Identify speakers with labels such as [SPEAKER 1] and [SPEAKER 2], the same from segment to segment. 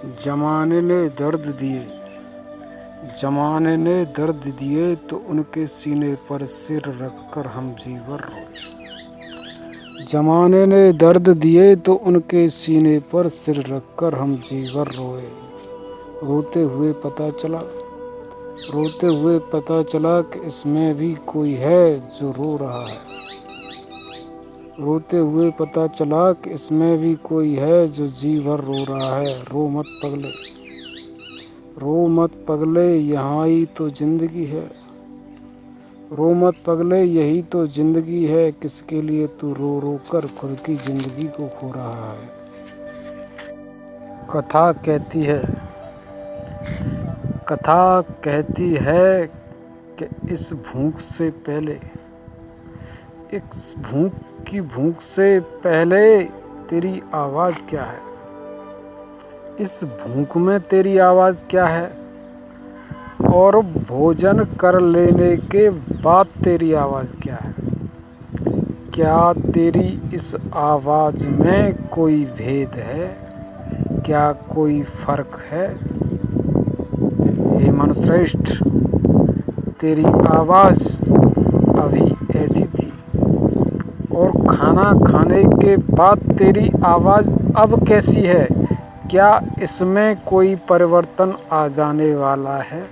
[SPEAKER 1] जमाने ने दर्द दिए, जमाने ने दर्द दिए तो उनके सीने पर सिर रखकर हम जीवर रोए। जमाने ने दर्द दिए तो उनके सीने पर सिर रखकर हम जीवर रोए। रोते हुए पता चला, रोते हुए पता चला कि इसमें भी कोई है जो रो रहा है। रोते हुए पता चला कि इसमें भी कोई है जो जी भर रो रहा है। रो मत पगले, रो मत पगले, यहाँ ही तो जिंदगी है। रो मत पगले, यही तो जिंदगी है। किसके लिए तू रो रो कर खुद की जिंदगी को खो रहा है। कथा कहती है, कथा कहती है कि इस भूख से पहले, इस भूख की भूख से पहले तेरी आवाज़ क्या है। इस भूख में तेरी आवाज़ क्या है, और भोजन कर लेने के बाद तेरी आवाज़ क्या है। क्या तेरी इस आवाज़ में कोई भेद है, क्या कोई फ़र्क है। हे मनुश्रेष्ठ, तेरी आवाज़ अभी ऐसी थी और खाना खाने के बाद तेरी आवाज़ अब कैसी है। क्या इसमें कोई परिवर्तन आ जाने वाला है।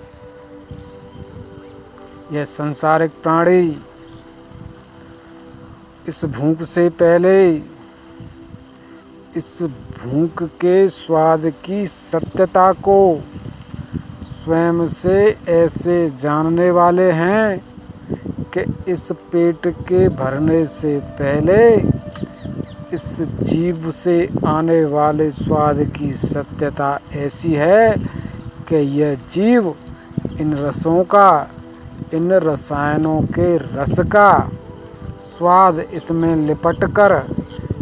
[SPEAKER 1] यह संसारिक प्राणी इस भूख से पहले, इस भूख के स्वाद की सत्यता को स्वयं से ऐसे जानने वाले हैं कि इस पेट के भरने से पहले इस जीभ से आने वाले स्वाद की सत्यता ऐसी है कि यह जीव इन रसों का, इन रसायनों के रस का स्वाद इसमें लिपटकर,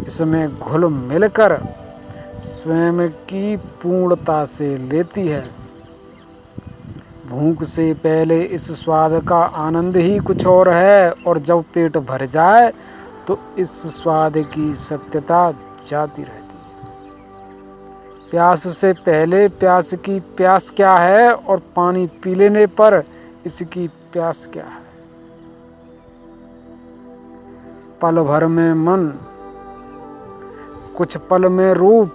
[SPEAKER 1] इसमें घुल मिलकर स्वयं की पूर्णता से लेती है। भूख से पहले इस स्वाद का आनंद ही कुछ और है, और जब पेट भर जाए तो इस स्वाद की सत्यता जाती रहती है। प्यास से पहले प्यास की प्यास क्या है, और पानी पी लेने पर इसकी प्यास क्या है। पल भर में मन, कुछ पल में रूप,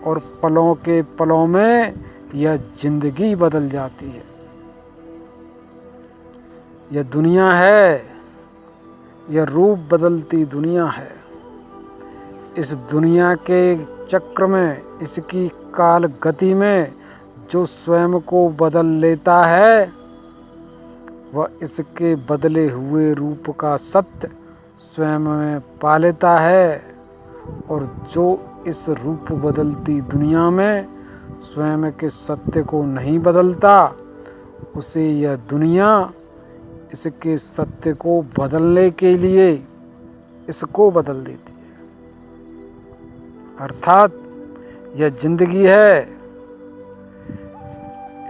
[SPEAKER 1] और पलों के पलों में यह जिंदगी बदल जाती है। यह दुनिया है, यह रूप बदलती दुनिया है। इस दुनिया के चक्र में, इसकी काल गति में जो स्वयं को बदल लेता है, वह इसके बदले हुए रूप का सत्य स्वयं में पा लेता है। और जो इस रूप बदलती दुनिया में स्वयं के सत्य को नहीं बदलता, उसे यह दुनिया इसके सत्य को बदलने के लिए इसको बदल देती है। अर्थात यह जिंदगी है।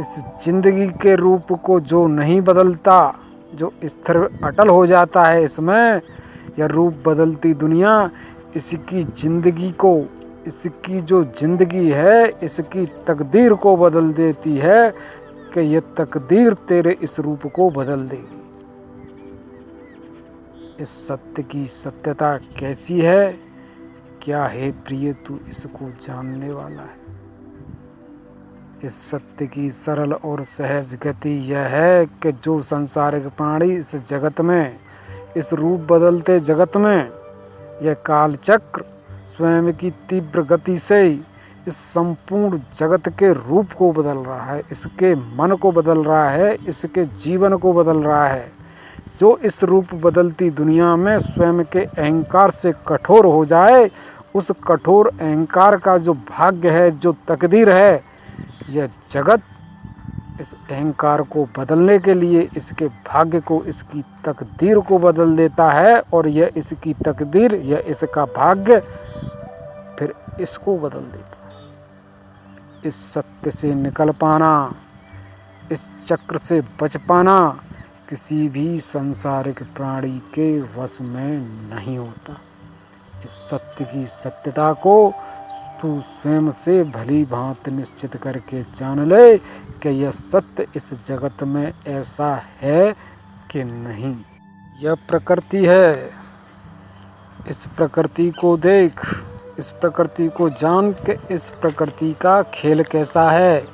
[SPEAKER 1] इस जिंदगी के रूप को जो नहीं बदलता, जो स्थिर अटल हो जाता है, इसमें यह रूप बदलती दुनिया इसकी जिंदगी को, इसकी जो जिंदगी है, इसकी तकदीर को बदल देती है कि यह तकदीर तेरे इस रूप को बदल देगी। इस सत्य की सत्यता कैसी है, क्या है प्रिय तू इसको जानने वाला है। इस सत्य की सरल और सहज गति यह है कि जो संसारिक प्राणी इस जगत में, इस रूप बदलते जगत में, यह काल चक्र स्वयं की तीव्र गति से इस संपूर्ण जगत के रूप को बदल रहा है, इसके मन को बदल रहा है, इसके जीवन को बदल रहा है। जो इस रूप बदलती दुनिया में स्वयं के अहंकार से कठोर हो जाए, उस कठोर अहंकार का जो भाग्य है, जो तकदीर है, यह जगत इस अहंकार को बदलने के लिए इसके भाग्य को, इसकी तकदीर को बदल देता है। और यह इसकी तकदीर, यह इसका भाग्य फिर इसको बदल देता है। इस सत्य से निकल पाना, इस चक्र से बच पाना किसी भी सांसारिक प्राणी के वश में नहीं होता। इस सत्य की सत्यता को तू स्वयं से भली भांति निश्चित करके जान ले कि यह सत्य इस जगत में ऐसा है कि नहीं। यह प्रकृति है, इस प्रकृति को देख, इस प्रकृति को जान के इस प्रकृति का खेल कैसा है।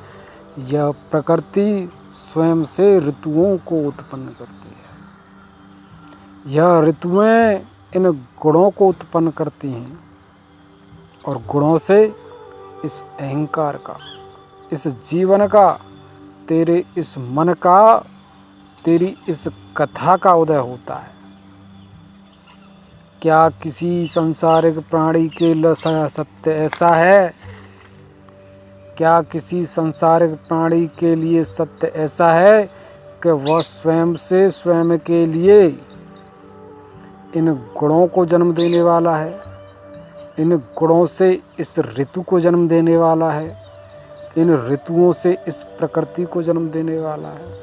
[SPEAKER 1] यह प्रकृति स्वयं से ऋतुओं को उत्पन्न करती है। यह ऋतुएं इन गुणों को उत्पन्न करती हैं और गुणों से इस अहंकार का, इस जीवन का, तेरे इस मन का, तेरी इस कथा का उदय होता है। क्या किसी सांसारिक प्राणी के लिए सत्य ऐसा है? क्या किसी सांसारिक प्राणी के लिए सत्य ऐसा है कि वह स्वयं से स्वयं के लिए इन गुणों को जन्म देने वाला है, इन गुणों से इस ऋतु को जन्म देने वाला है, इन ऋतुओं से इस प्रकृति को जन्म देने वाला है।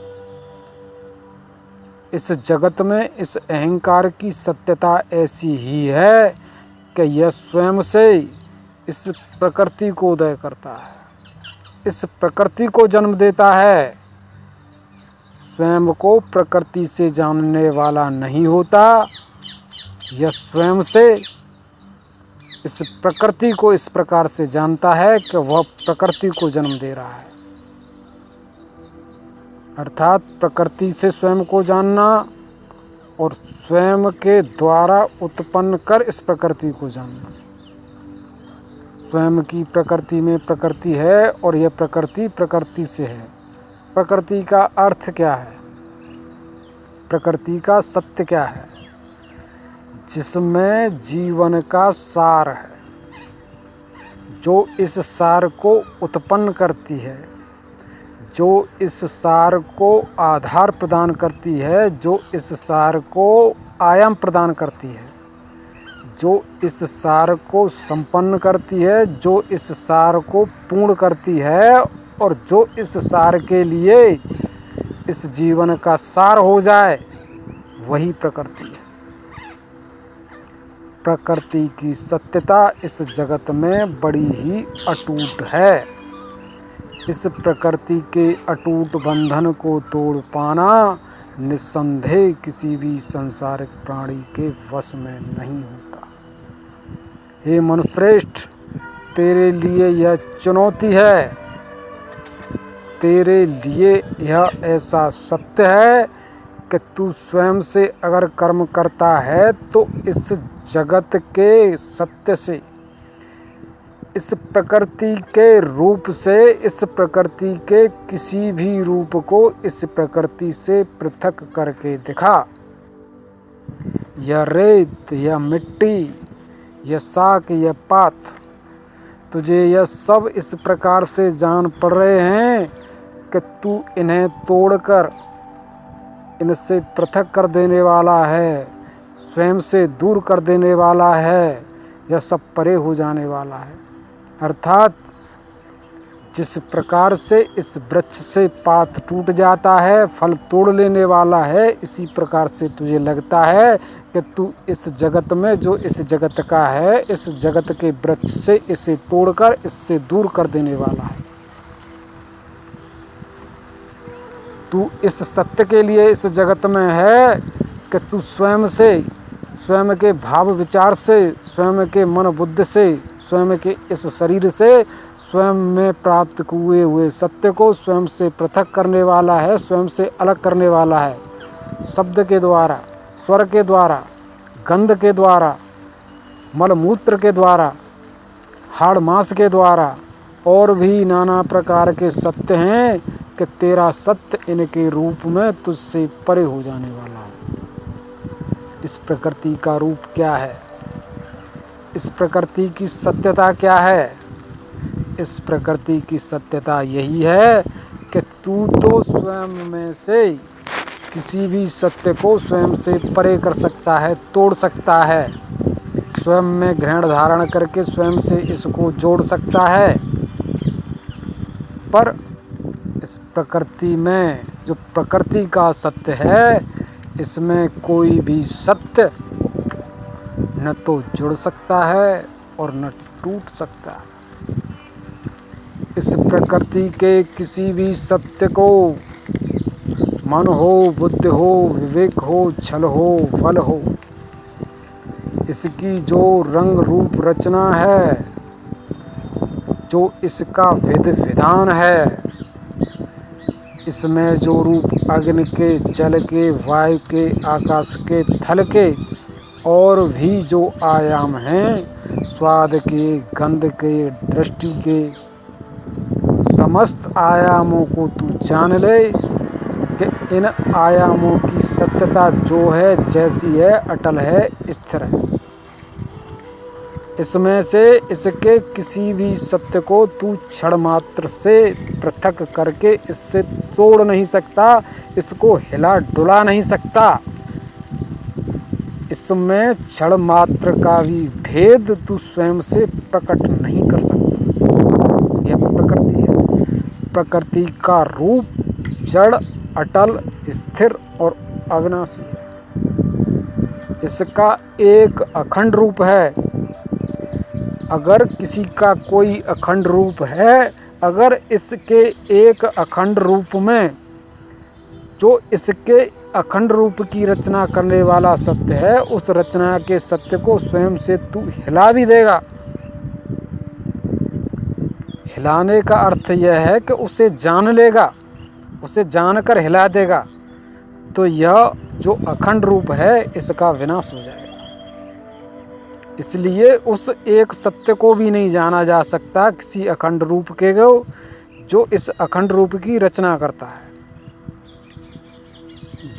[SPEAKER 1] इस जगत में इस अहंकार की सत्यता ऐसी ही है कि यह स्वयं से इस प्रकृति को उदय करता है, इस प्रकृति को जन्म देता है। स्वयं को प्रकृति से जानने वाला नहीं होता, यह स्वयं से इस प्रकृति को इस प्रकार से जानता है कि वह प्रकृति को जन्म दे रहा है। अर्थात प्रकृति से स्वयं को जानना और स्वयं के द्वारा उत्पन्न कर इस प्रकृति को जानना। स्वयं की प्रकृति में प्रकृति है और यह प्रकृति प्रकृति से है। प्रकृति का अर्थ क्या है? प्रकृति का सत्य क्या है? जिसमें जीवन का सार है, जो इस सार को उत्पन्न करती है, जो इस सार को आधार प्रदान करती है, जो इस सार को आयाम प्रदान करती है, जो इस सार को संपन्न करती है, जो इस सार को पूर्ण करती है और जो इस सार के लिए इस जीवन का सार हो जाए, वही प्रकृति है। प्रकृति की सत्यता इस जगत में बड़ी ही अटूट है। इस प्रकृति के अटूट बंधन को तोड़ पाना निस्संदेह किसी भी सांसारिक प्राणी के वश में नहीं होता। हे मनुश्रेष्ठ, तेरे लिए यह चुनौती है, तेरे लिए यह ऐसा सत्य है कि तू स्वयं से अगर कर्म करता है तो इस जगत के सत्य से, इस प्रकृति के रूप से, इस प्रकृति के किसी भी रूप को इस प्रकृति से पृथक करके दिखा। यह रेत, यह मिट्टी, यह शाक, यह पात, तुझे यह सब इस प्रकार से जान पड़ रहे हैं कि तू इन्हें तोड़कर इनसे पृथक कर देने वाला है, स्वयं से दूर कर देने वाला है, यह सब परे हो जाने वाला है। अर्थात जिस प्रकार से इस वृक्ष से पात टूट जाता है, फल तोड़ लेने वाला है, इसी प्रकार से तुझे लगता है कि तू इस जगत में, जो इस जगत का है, इस जगत के वृक्ष से इसे तोड़कर इससे दूर कर देने वाला है। तू इस सत्य के लिए इस जगत में है कि तू स्वयं से, स्वयं के भाव विचार से, स्वयं के मन बुद्धि से, स्वयं के इस शरीर से, स्वयं में प्राप्त हुए हुए सत्य को स्वयं से पृथक करने वाला है, स्वयं से अलग करने वाला है। शब्द के द्वारा, स्वर के द्वारा, गंध के द्वारा, मलमूत्र के द्वारा, हाड़ मांस के द्वारा और भी नाना प्रकार के सत्य हैं कि तेरा सत्य इनके रूप में तुझसे परे हो जाने वाला है। इस प्रकृति का रूप क्या है? इस प्रकृति की सत्यता क्या है? इस प्रकृति की सत्यता यही है कि तू तो स्वयं में से किसी भी सत्य को स्वयं से परे कर सकता है, तोड़ सकता है, स्वयं में ग्रहण धारण करके स्वयं से इसको जोड़ सकता है। पर इस प्रकृति में जो प्रकृति का सत्य है, इसमें कोई भी सत्य न तो जुड़ सकता है और न टूट सकता है। इस प्रकृति के किसी भी सत्य को मन हो, बुद्धि हो, विवेक हो, छल हो, फल हो, इसकी जो रंग रूप रचना है, जो इसका विधान है, इसमें जो रूप अग्नि के, जल के, वायु के, आकाश के, थल के और भी जो आयाम हैं, स्वाद के, गंध के, दृष्टि के, समस्त आयामों को तू जान ले कि इन आयामों की सत्यता जो है, जैसी है, अटल है, स्थिर है। इसमें से इसके किसी भी सत्य को तू क्षण मात्र से पृथक करके इससे तोड़ नहीं सकता, इसको हिला डुला नहीं सकता। इसमें क्षण मात्र का भी भेद तू स्वयं से प्रकट नहीं कर सकता। यह प्रकृति है। प्रकृति का रूप जड़, अटल, स्थिर और अविनाशी है। इसका एक अखंड रूप है। अगर किसी का कोई अखंड रूप है, अगर इसके एक अखंड रूप में जो इसके अखंड रूप की रचना करने वाला सत्य है, उस रचना के सत्य को स्वयं से तू हिला भी देगा। हिलाने का अर्थ यह है कि उसे जान लेगा, उसे जानकर हिला देगा, तो यह जो अखंड रूप है इसका विनाश हो जाएगा। इसलिए उस एक सत्य को भी नहीं जाना जा सकता किसी अखंड रूप के जो इस अखंड रूप की रचना करता है।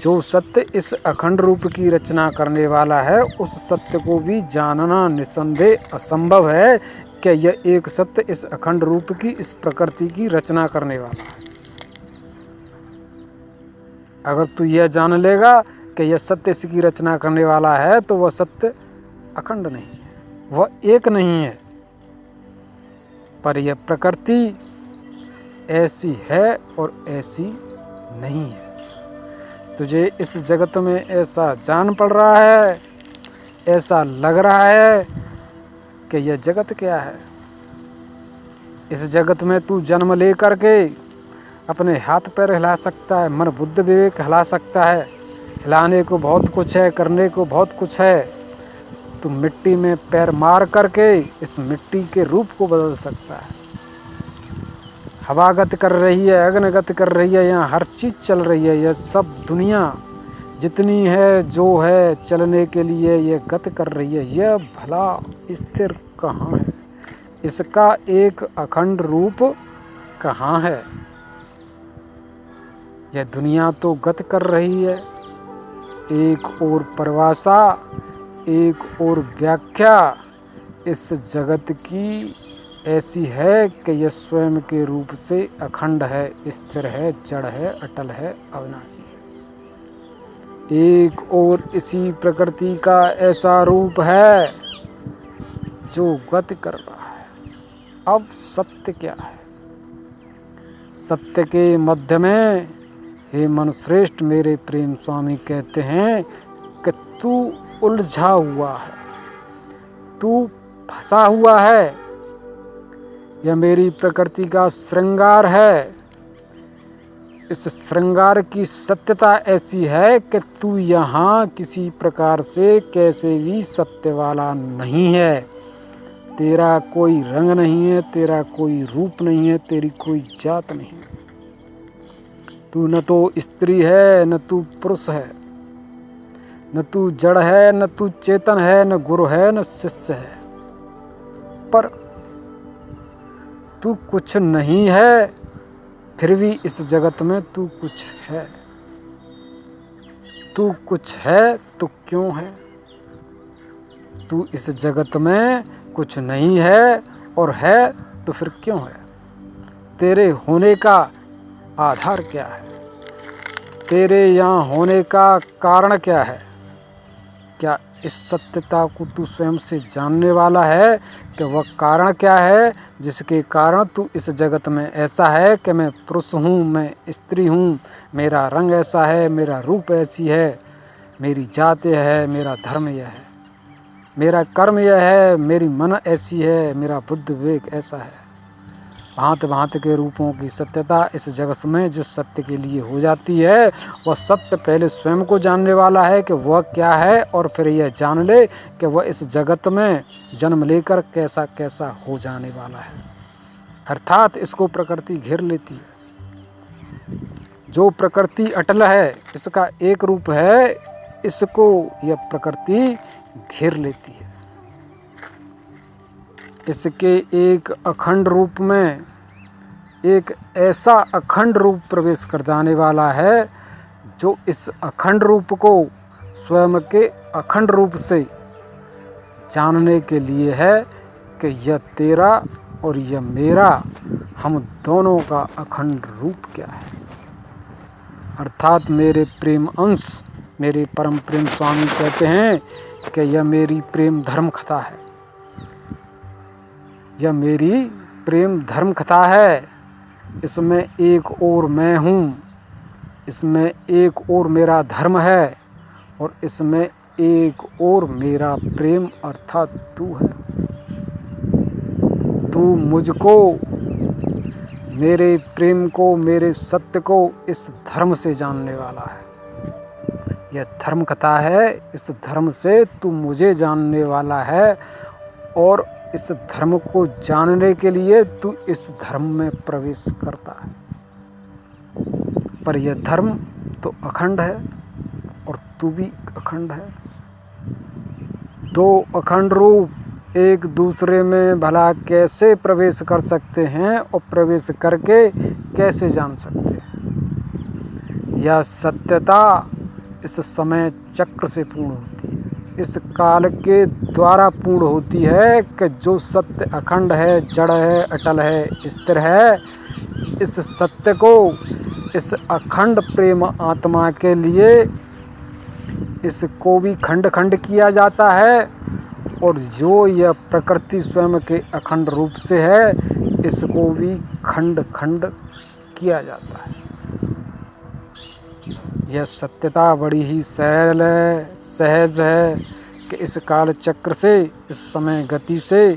[SPEAKER 1] जो सत्य इस अखंड रूप की रचना करने वाला है, उस सत्य को भी जानना निसंदेह असंभव है कि यह एक सत्य इस अखंड रूप की, इस प्रकृति की रचना करने वाला है। अगर तू यह जान लेगा कि यह सत्य इसकी रचना करने वाला है, तो वह सत्य अखंड नहीं है, वह एक नहीं है। पर यह प्रकृति ऐसी है और ऐसी नहीं है। तुझे इस जगत में ऐसा जान पड़ रहा है, ऐसा लग रहा है कि यह जगत क्या है। इस जगत में तू जन्म ले करके अपने हाथ पैर हिला सकता है, मन बुद्ध विवेक हिला सकता है। हिलाने को बहुत कुछ है, करने को बहुत कुछ है। तू मिट्टी में पैर मार करके इस मिट्टी के रूप को बदल सकता है। हवा गति कर रही है, अग्नि गति कर रही है, यहाँ हर चीज़ चल रही है। यह सब दुनिया जितनी है, जो है चलने के लिए यह गति कर रही है, यह भला स्थिर कहाँ है? इसका एक अखंड रूप कहाँ है? यह दुनिया तो गति कर रही है। एक और परिभाषा, एक और व्याख्या इस जगत की ऐसी है कि यह स्वयं के रूप से अखंड है, स्थिर है, जड़ है, अटल है, अविनाशी है। एक और इसी प्रकृति का ऐसा रूप है जो गति कर रहा है। अब सत्य क्या है? सत्य के मध्य में हे मनुश्रेष्ठ, मेरे प्रेम स्वामी कहते हैं कि तू उलझा हुआ है, तू फंसा हुआ है। यह मेरी प्रकृति का श्रृंगार है। इस श्रृंगार की सत्यता ऐसी है कि तू यहाँ किसी प्रकार से कैसे भी सत्य वाला नहीं है। तेरा कोई रंग नहीं है, तेरा कोई रूप नहीं है, तेरी कोई जात नहीं है। तू न तो स्त्री है, न तू पुरुष है, न तू जड़ है, न तू चेतन है, न गुरु है, न शिष्य है। पर तू कुछ नहीं है, फिर भी इस जगत में तू कुछ है। तू कुछ है तो क्यों है? तू इस जगत में कुछ नहीं है और है तो फिर क्यों है? तेरे होने का आधार क्या है? तेरे यहाँ होने का कारण क्या है? क्या इस सत्यता को तू स्वयं से जानने वाला है कि वह कारण क्या है जिसके कारण तू इस जगत में ऐसा है कि मैं पुरुष हूँ, मैं स्त्री हूँ, मेरा रंग ऐसा है, मेरा रूप ऐसी है, मेरी जात यह है, मेरा धर्म यह है, मेरा कर्म यह है, मेरी मन ऐसी है, मेरा बुद्धि विवेक ऐसा है। भांत भांत के रूपों की सत्यता इस जगत में जिस सत्य के लिए हो जाती है, वह सत्य पहले स्वयं को जानने वाला है कि वह क्या है, और फिर यह जान ले कि वह इस जगत में जन्म लेकर कैसा कैसा हो जाने वाला है। अर्थात इसको प्रकृति घेर लेती है। जो प्रकृति अटल है, इसका एक रूप है, इसको यह प्रकृति घेर लेती है। इसके एक अखंड रूप में एक ऐसा अखंड रूप प्रवेश कर जाने वाला है जो इस अखंड रूप को स्वयं के अखंड रूप से जानने के लिए है कि यह तेरा और यह मेरा, हम दोनों का अखंड रूप क्या है। अर्थात मेरे प्रेम अंश, मेरे परम प्रेम स्वामी कहते हैं कि यह मेरी प्रेम धर्म कथा है, यह मेरी प्रेम धर्म कथा है। इसमें एक और मैं हूँ, इसमें एक और मेरा धर्म है, और इसमें एक और मेरा प्रेम अर्थात तू है। तू मुझको, मेरे प्रेम को, मेरे सत्य को इस धर्म से जानने वाला है। यह धर्म कथा है, इस धर्म से तू मुझे जानने वाला है, और इस धर्म को जानने के लिए तू इस धर्म में प्रवेश करता है। पर यह धर्म तो अखंड है और तू भी अखंड है। दो अखंड रूप एक दूसरे में भला कैसे प्रवेश कर सकते हैं और प्रवेश करके कैसे जान सकते हैं। यह सत्यता इस समय चक्र से पूर्ण होती है, इस काल के द्वारा पूर्ण होती है कि जो सत्य अखंड है, जड़ है, अटल है, स्थिर है, इस सत्य को इस अखंड प्रेम आत्मा के लिए इसको भी खंड खंड किया जाता है, और जो यह प्रकृति स्वयं के अखंड रूप से है, इसको भी खंड खंड किया जाता है। यह सत्यता बड़ी ही सरल है, सहज है कि इस काल चक्र से, इस समय गति से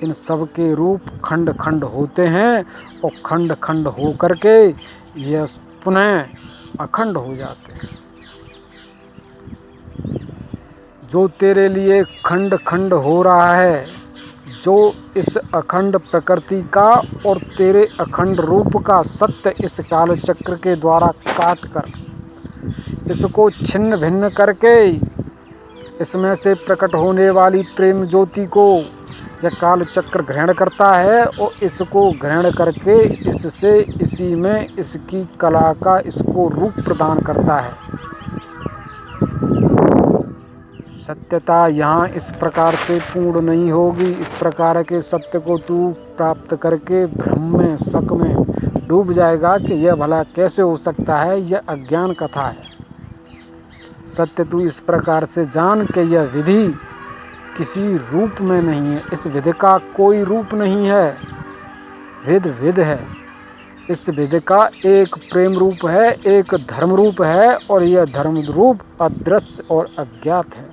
[SPEAKER 1] इन सब के रूप खंड खंड होते हैं, और खंड खंड हो करके यह पुनः अखंड हो जाते हैं। जो तेरे लिए खंड खंड हो रहा है, जो इस अखंड प्रकृति का और तेरे अखंड रूप का सत्य इस काल चक्र के द्वारा काट कर, इसको छिन्न भिन्न करके इसमें से प्रकट होने वाली प्रेम ज्योति को यह काल चक्र ग्रहण करता है, और इसको ग्रहण करके इससे इसी में इसकी कला का इसको रूप प्रदान करता है। सत्यता यहाँ इस प्रकार से पूर्ण नहीं होगी। इस प्रकार के सत्य को तू प्राप्त करके भ्रम में, शक में डूब जाएगा कि यह भला कैसे हो सकता है, यह अज्ञान कथा है। सत्य तू इस प्रकार से जान कि यह विधि किसी रूप में नहीं है, इस विधि का कोई रूप नहीं है, विध विध है। इस विधि का एक प्रेम रूप है, एक धर्म रूप है, और यह धर्म रूप अदृश्य और अज्ञात है।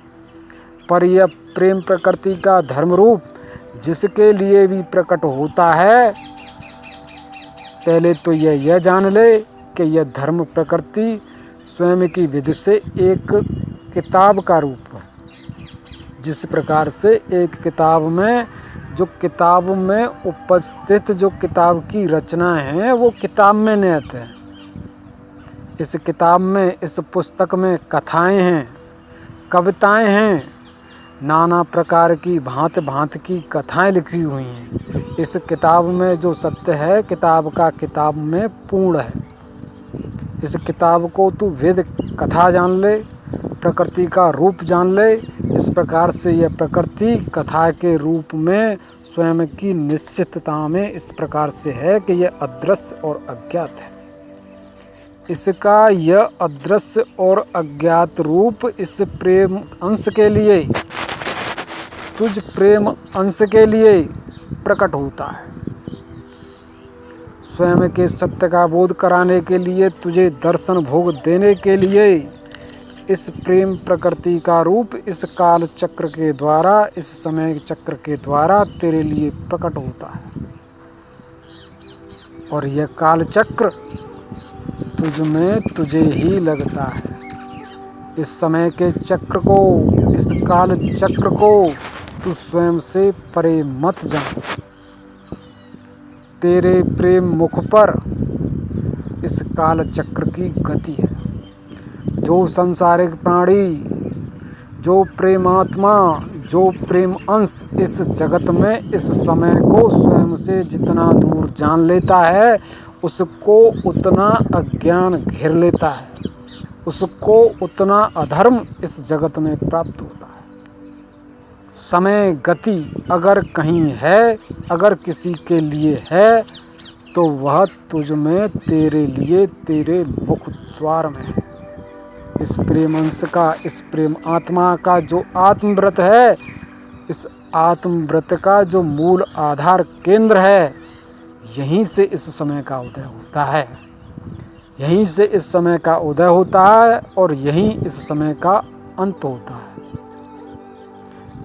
[SPEAKER 1] पर यह प्रेम प्रकृति का धर्म रूप जिसके लिए भी प्रकट होता है, पहले तो यह जान ले कि यह धर्म प्रकृति स्वयं की विधि से एक किताब का रूप है। जिस प्रकार से एक किताब में, जो किताब में उपस्थित जो किताब की रचना है, वो किताब में निहित है। इस किताब में, इस पुस्तक में कथाएं हैं, कविताएं हैं, नाना प्रकार की भांत भांत की कथाएं लिखी हुई हैं। इस किताब में जो सत्य है, किताब का किताब में पूर्ण है। इस किताब को तू वेद कथा जान ले, प्रकृति का रूप जान ले। इस प्रकार से यह प्रकृति कथा के रूप में स्वयं की निश्चितता में इस प्रकार से है कि यह अदृश्य और अज्ञात है। इसका यह अदृश्य और अज्ञात रूप इस प्रेम अंश के लिए, तुझ प्रेम अंश के लिए प्रकट होता है। स्वयं के सत्य का बोध कराने के लिए, तुझे दर्शन भोग देने के लिए इस प्रेम प्रकृति का रूप इस काल चक्र के द्वारा, इस समय चक्र के द्वारा तेरे लिए प्रकट होता है। और यह कालचक्र तुझ में तुझे ही लगता है। इस समय के चक्र को, इस काल चक्र को तू स्वयं से परे मत जान। तेरे प्रेम मुख पर इस काल चक्र की गति है। जो सांसारिक प्राणी, जो प्रेमात्मा, जो प्रेम अंश इस जगत में इस समय को स्वयं से जितना दूर जान लेता है, उसको उतना अज्ञान घेर लेता है, उसको उतना अधर्म इस जगत में प्राप्त होता है। समय गति अगर कहीं है, अगर किसी के लिए है, तो वह तुझ में, तेरे लिए, तेरे मुख द्वार में है। इस प्रेम अंश का, इस प्रेम आत्मा का जो आत्मव्रत है, इस आत्मव्रत का जो मूल आधार केंद्र है, यहीं से इस समय का उदय होता है। यहीं से इस समय का उदय होता है और यहीं इस समय का अंत होता है।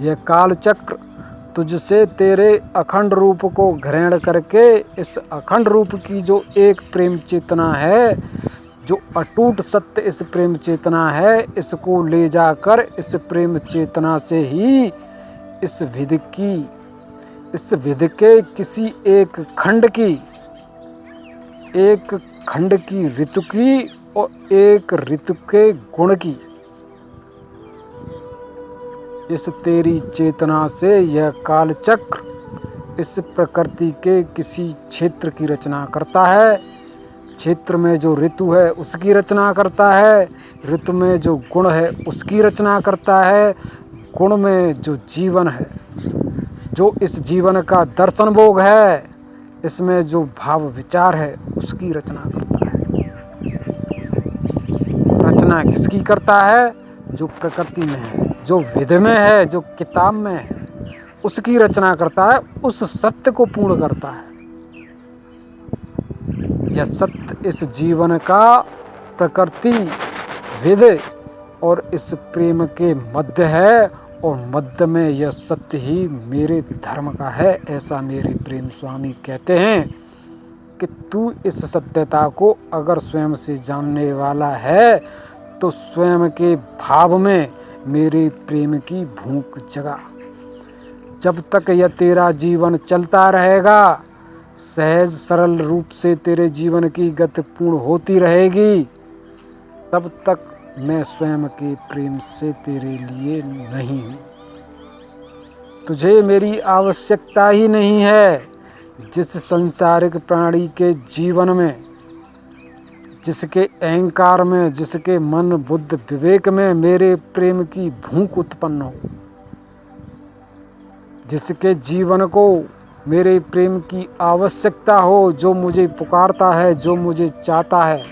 [SPEAKER 1] यह कालचक्र तुझसे तेरे अखंड रूप को ग्रहण करके इस अखंड रूप की जो एक प्रेम चेतना है, जो अटूट सत्य इस प्रेम चेतना है, इसको ले जाकर इस प्रेम चेतना से ही इस विधि के किसी एक खंड की ऋतु की और एक ऋतु के गुण की, इस तेरी चेतना से यह कालचक्र इस प्रकृति के किसी क्षेत्र की रचना करता है। क्षेत्र में जो ऋतु है उसकी रचना करता है, ऋतु में जो गुण है उसकी रचना करता है, गुण में जो जीवन है, जो इस जीवन का दर्शन भोग है, इसमें जो भाव विचार है उसकी रचना करता है। रचना किसकी करता है? जो प्रकृति में है, जो विधि में है, जो किताब में है, उसकी रचना करता है, उस सत्य को पूर्ण करता है। यह सत्य इस जीवन का प्रकृति, विधि और इस प्रेम के मध्य है और मध्य में यह सत्य ही मेरे धर्म का है। ऐसा मेरे प्रेम स्वामी कहते हैं कि तू इस सत्यता को अगर स्वयं से जानने वाला है तो स्वयं के भाव में मेरे प्रेम की भूख जगा। जब तक यह तेरा जीवन चलता रहेगा, सहज सरल रूप से तेरे जीवन की गति पूर्ण होती रहेगी, तब तक मैं स्वयं के प्रेम से तेरे लिए नहीं हूँ। तुझे मेरी आवश्यकता ही नहीं है। जिस संसारिक प्राणी के जीवन में, जिसके अहंकार में, जिसके मन बुद्धि विवेक में मेरे प्रेम की भूख उत्पन्न हो, जिसके जीवन को मेरे प्रेम की आवश्यकता हो, जो मुझे पुकारता है, जो मुझे चाहता है,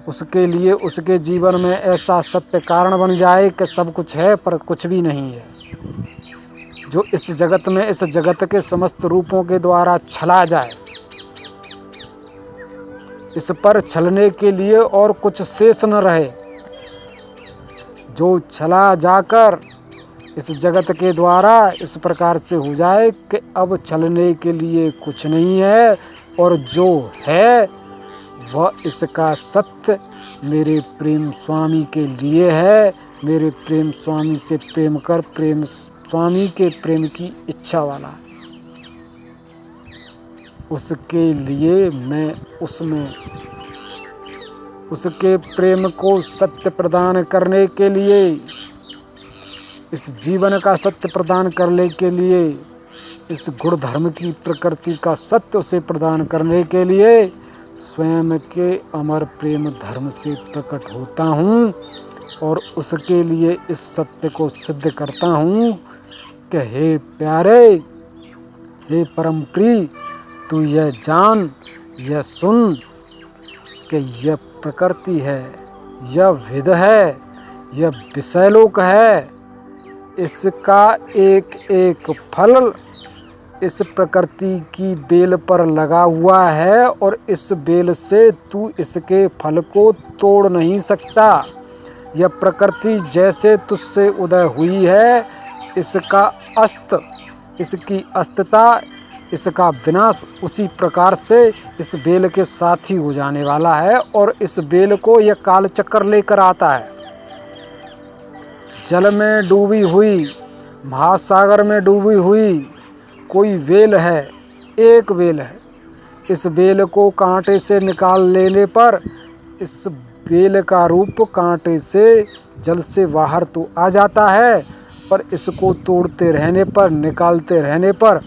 [SPEAKER 1] उसके लिए उसके जीवन में ऐसा सत्य कारण बन जाए कि सब कुछ है पर कुछ भी नहीं है। जो इस जगत में, इस जगत के समस्त रूपों के द्वारा छला जाए, इस पर छलने के लिए और कुछ शेष न रहे। जो छला जाकर इस जगत के द्वारा इस प्रकार से हो जाए कि अब छलने के लिए कुछ नहीं है, और जो है वह इसका सत्य मेरे प्रेम स्वामी के लिए है। मेरे प्रेम स्वामी से प्रेम कर प्रेम स्वामी के प्रेम की इच्छा वाला, उसके लिए मैं उसमें उसके प्रेम को सत्य प्रदान करने के लिए, इस जीवन का सत्य प्रदान करने के लिए, इस गुण धर्म की प्रकृति का सत्य उसे प्रदान करने के लिए स्वयं के अमर प्रेम धर्म से प्रकट होता हूँ और उसके लिए इस सत्य को सिद्ध करता हूँ कि हे प्यारे, हे परम प्रिय, तू यह जान, यह सुन कि यह प्रकृति है, यह विध है, यह विषयलोक है। इसका एक एक फल इस प्रकृति की बेल पर लगा हुआ है और इस बेल से तू इसके फल को तोड़ नहीं सकता। यह प्रकृति जैसे तुझसे उदय हुई है, इसका अस्त, इसकी अस्तता इसका विनाश उसी प्रकार से इस बेल के साथ ही हो जाने वाला है और इस बेल को यह कालचक्र लेकर आता है। जल में डूबी हुई, महासागर में डूबी हुई कोई बेल है, एक बेल है। इस बेल को कांटे से निकाल लेने पर इस बेल का रूप कांटे से जल से बाहर तो आ जाता है, पर इसको तोड़ते रहने पर, निकालते रहने पर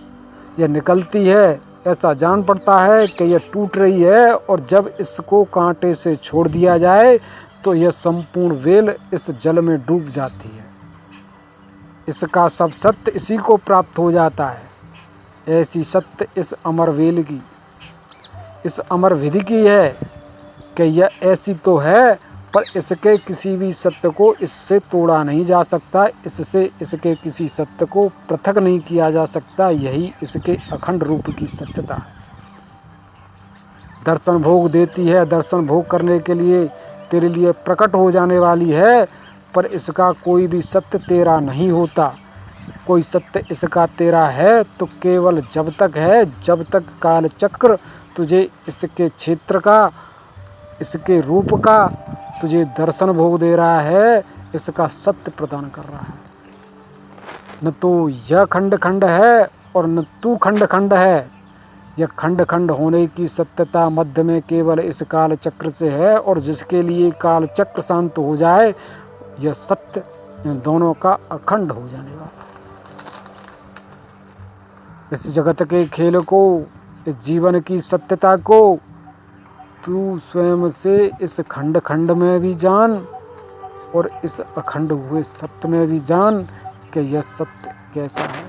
[SPEAKER 1] यह निकलती है। ऐसा जान पड़ता है कि यह टूट रही है और जब इसको कांटे से छोड़ दिया जाए तो यह संपूर्ण बेल इस जल में डूब जाती है। इसका सब सत्य इसी को प्राप्त हो जाता है। ऐसी सत्य इस अमर बेल की, इस अमर विधि की है कि यह ऐसी तो है, पर इसके किसी भी सत्य को इससे तोड़ा नहीं जा सकता, इससे इसके किसी सत्य को पृथक नहीं किया जा सकता। यही इसके अखंड रूप की सत्यता है। दर्शन भोग देती है, दर्शन भोग करने के लिए तेरे लिए प्रकट हो जाने वाली है, पर इसका कोई भी सत्य तेरा नहीं होता। कोई सत्य इसका तेरा है तो केवल जब तक है जब तक काल चक्र तुझे इसके क्षेत्र का, इसके रूप का तुझे दर्शन भोग दे रहा है, इसका सत्य प्रदान कर रहा है। न तो यह खंड खंड है और न तू खंड खंड है। यह खंड खंड होने की सत्यता मध्य में केवल इस काल चक्र से है, और जिसके लिए काल चक्र शांत हो जाए यह सत्य इन दोनों का अखंड हो जाने वाला। इस जगत के खेल को, इस जीवन की सत्यता को तू स्वयं से इस खंड खंड में भी जान और इस अखंड हुए सत्य में भी जान कि यह सत्य कैसा है।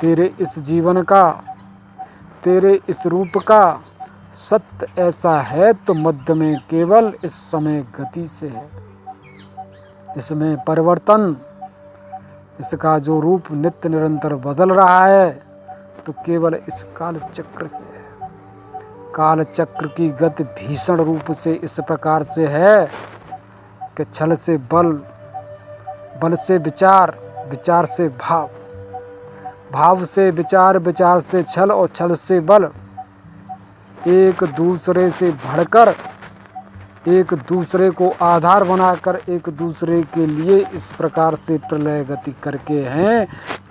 [SPEAKER 1] तेरे इस जीवन का, तेरे इस रूप का सत्य ऐसा है तो मध्य में केवल इस समय गति से है। इसमें परिवर्तन, इसका जो रूप नित्य निरंतर बदल रहा है तो केवल इस काल चक्र से है। काल चक्र की गति भीषण रूप से इस प्रकार से है कि छल से बल, बल से विचार, विचार से भाव, भाव से विचार, विचार से छल और छल से बल एक दूसरे से भड़कर, एक दूसरे को आधार बनाकर एक दूसरे के लिए इस प्रकार से प्रलय गति करके हैं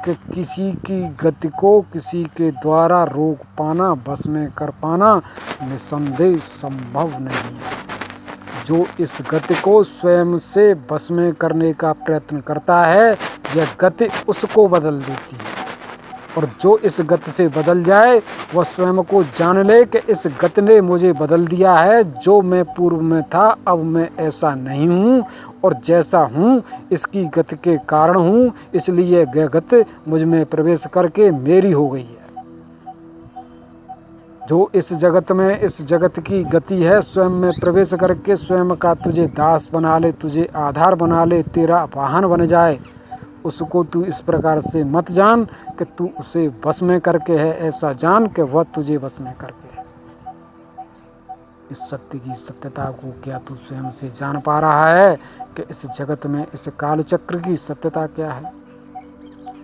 [SPEAKER 1] कि किसी की गति को किसी के द्वारा रोक पाना, बस में कर पाना निसंदेह संभव नहीं है। जो इस गति को स्वयं से बस में करने का प्रयत्न करता है, यह गति उसको बदल देती है, और जो इस गति से बदल जाए वह स्वयं को जान ले कि इस गति ने मुझे बदल दिया है। जो मैं पूर्व में था अब मैं ऐसा नहीं हूँ, और जैसा हूँ इसकी गति के कारण हूँ, इसलिए यह गति मुझ में प्रवेश करके मेरी हो गई है। जो इस जगत में, इस जगत की गति है, स्वयं में प्रवेश करके स्वयं का तुझे दास बना ले, तुझे आधार बना ले, तेरा वाहन बन जाए, उसको तू इस प्रकार से मत जान कि तू उसे बस में करके है, ऐसा जान कि वह तुझे बस में करके है। इस सत्य की सत्यता को क्या तू स्वयं से जान पा रहा है कि इस जगत में इस काल चक्र की सत्यता क्या है?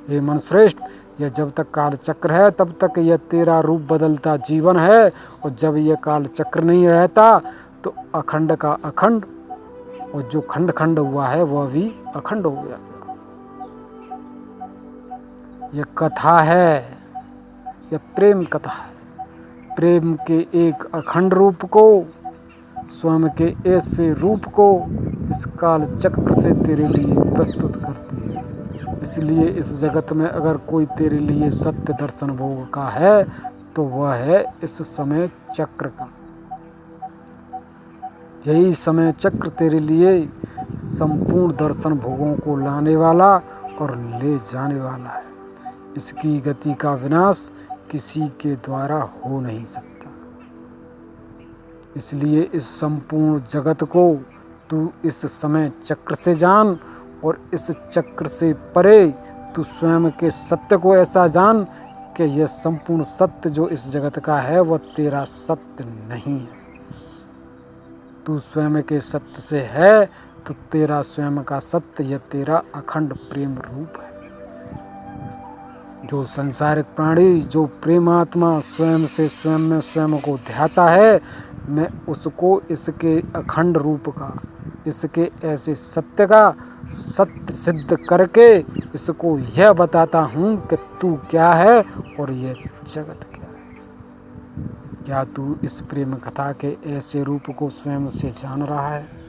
[SPEAKER 1] हे मनुश्रेष्ठ, यह जब तक काल चक्र है तब तक यह तेरा रूप बदलता जीवन है, और जब यह काल चक्र नहीं रहता तो अखंड का अखंड, और जो खंड खंड हुआ है वह भी अखंड हो गया। यह कथा है, यह प्रेम कथा है। प्रेम के एक अखंड रूप को, स्वयं के ऐसे रूप को इस काल चक्र से तेरे लिए प्रस्तुत करती है। इसलिए इस जगत में अगर कोई तेरे लिए सत्य दर्शन भोग का है तो वह है इस समय चक्र का। यही समय चक्र तेरे लिए संपूर्ण दर्शन भोगों को लाने वाला और ले जाने वाला है। इसकी गति का विनाश किसी के द्वारा हो नहीं सकता। इसलिए इस संपूर्ण जगत को तू इस समय चक्र से जान, और इस चक्र से परे तू स्वयं के सत्य को ऐसा जान कि यह संपूर्ण सत्य जो इस जगत का है वह तेरा सत्य नहीं है। तू स्वयं के सत्य से है तो तेरा स्वयं का सत्य, यह तेरा अखंड प्रेम रूप है। जो संसारिक प्राणी, जो प्रेमात्मा स्वयं से स्वयं में स्वयं को ध्याता है, मैं उसको इसके अखंड रूप का, इसके ऐसे सत्य का सत्य सिद्ध करके इसको यह बताता हूँ कि तू क्या है और यह जगत क्या है। क्या तू इस प्रेम कथा के ऐसे रूप को स्वयं से जान रहा है?